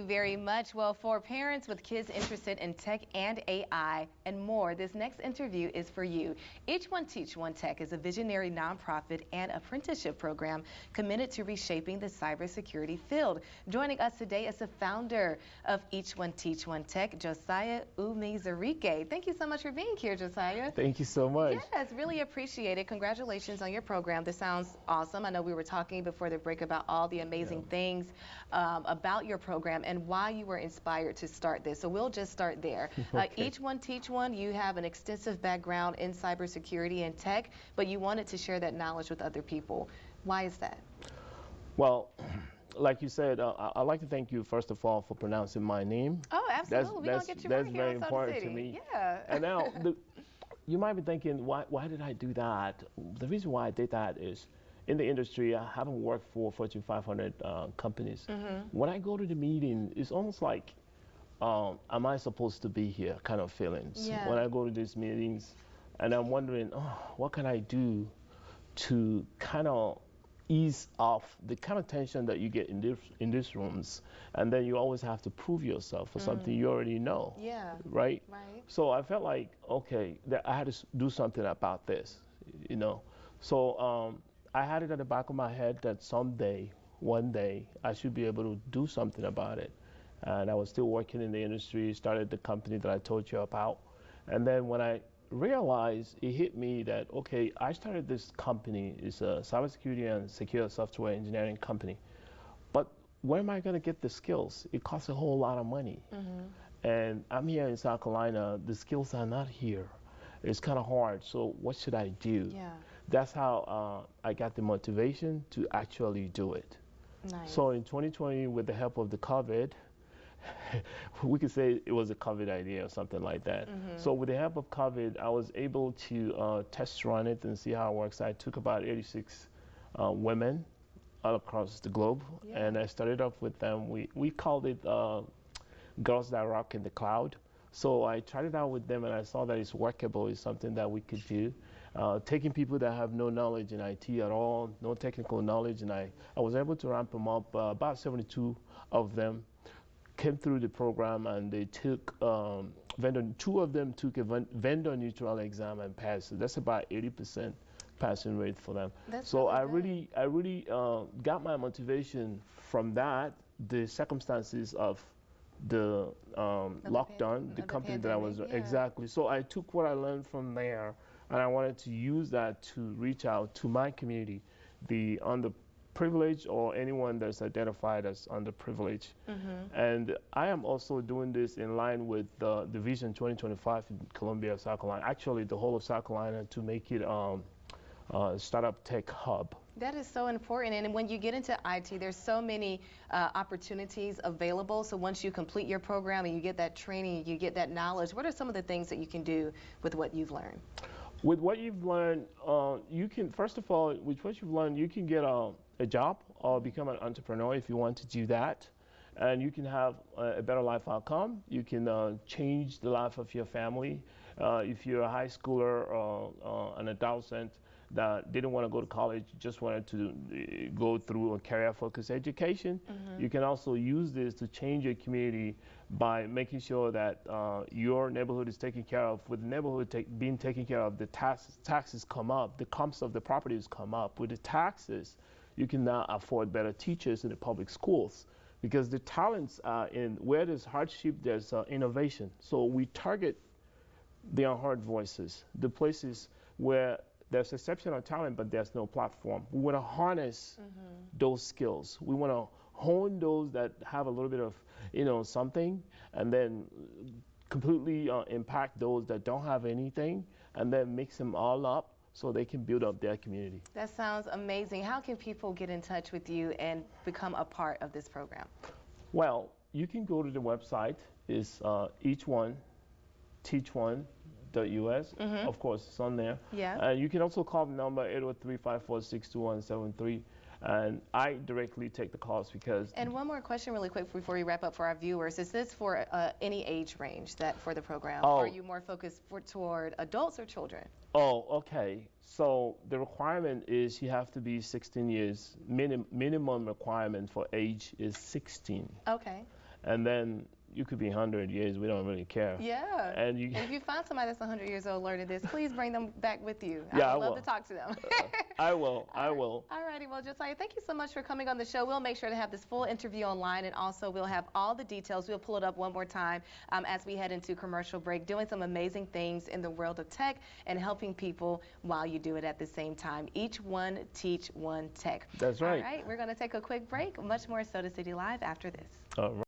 very much. Well, for parents with kids interested in tech and AI and more, this next interview is for you. Ech1Teach1 Tech is a visionary nonprofit and apprenticeship program committed to reshaping the cybersecurity field. Joining us today is the founder of Ech1Teach1 Tech, Josiah Umizarike. Thank you so much for being here, Josiah. Thank you so much. Yes, really appreciate it. Congratulations on your program. This sounds awesome. I know we were talking before the break about all the amazing things about your program and why you were inspired to start this. So we'll just start there. Okay. Ech1Teach1, you have an extensive background in cybersecurity and tech, but you wanted to share that knowledge with other people. Why is that? Well, like you said, I'd like to thank you first of all for pronouncing my name. Oh, absolutely. We're going to get you That's right very here on Soda important to City. me. Yeah. And now, you might be thinking, why did I do that? The reason why I did that is, in the industry, I haven't worked for Fortune 500 companies. When I go to the meeting, it's almost like, am I supposed to be here kind of feelings. Yeah. When I go to these meetings, and I'm wondering, what can I do to kind of ease off the kind of tension that you get in these rooms, and then you always have to prove yourself for something you already know. Yeah. Right? Right. So I felt like, okay, that I had to do something about this, you know. So I had it at the back of my head that someday, one day, I should be able to do something about it. And I was still working in the industry, started the company that I told you about. And then when I realized, it hit me that, okay, I started this company. It's a cybersecurity and secure software engineering company. But where am I going to get the skills? It costs a whole lot of money. And I'm here in South Carolina. The skills are not here. It's kind of hard. So what should I do? Yeah. That's how I got the motivation to actually do it. Nice. So in 2020, with the help of the COVID, we could say it was a COVID idea or something like that. So with the help of COVID, I was able to test run it and see how it works. I took about 86 women all across the globe, and I started off with them. We called it Girls That Rock in the Cloud. So I tried it out with them, and I saw that it's workable. It's something that we could do. Taking people that have no knowledge in IT at all, no technical knowledge, and I was able to ramp them up. About 72 of them came through the program, and they took two of them took a vendor neutral exam and passed. So that's about 80% passing rate for them. That's so really I really got my motivation from that, the circumstances of the lockdown, the company that I was exactly. So I took what I learned from there, and I wanted to use that to reach out to my community, the underprivileged or anyone that's identified as underprivileged. And I am also doing this in line with the Vision 2025 in Columbia, South Carolina. Actually, the whole of South Carolina, to make it startup tech hub. That is so important. And when you get into IT, there's so many opportunities available. So once you complete your program and you get that training, you get that knowledge, what are some of the things that you can do with what you've learned? With what you've learned, you can, first of all, with what you've learned, you can get a job or become an entrepreneur if you want to do that. And you can have a better life outcome. You can change the life of your family. If you're a high schooler or an adolescent that didn't want to go to college, just wanted to go through a career-focused education, you can also use this to change your community by making sure that your neighborhood is taken care of. With the neighborhood being taken care of, the taxes come up, the comps of the properties come up. With the taxes, you can now afford better teachers in the public schools, because the talents are in where there's hardship, there's innovation. So we target the unheard voices, the places where there's exceptional talent, but there's no platform. We want to harness those skills. We want to hone those that have a little bit of, something, and then completely impact those that don't have anything, and then mix them all up so they can build up their community. That sounds amazing. How can people get in touch with you and become a part of this program? Well, you can go to the website. It's Ech1Teach1.us. Of course, it's on there. Yeah. And you can also call the number 803-546-2173. And I directly take the calls because... And one more question really quick before we wrap up for our viewers. Is this for any age range for the program? Or are you more focused toward adults or children? Oh, okay. So the requirement is you have to be 16 years. Minimum requirement for age is 16. Okay. and then you could be 100 years, we don't really care. Yeah. And if you find somebody that's 100 years old learning this, please bring them back with you. Yeah, I would love to talk to them. I will. All righty. Well, Josiah, thank you so much for coming on the show. We'll make sure to have this full interview online, and also we'll have all the details. We'll pull it up one more time as we head into commercial break, doing some amazing things in the world of tech and helping people while you do it at the same time. Ech1Teach1 Tech. That's right. All right. We're going to take a quick break. Much more Soda City Live after this. All right.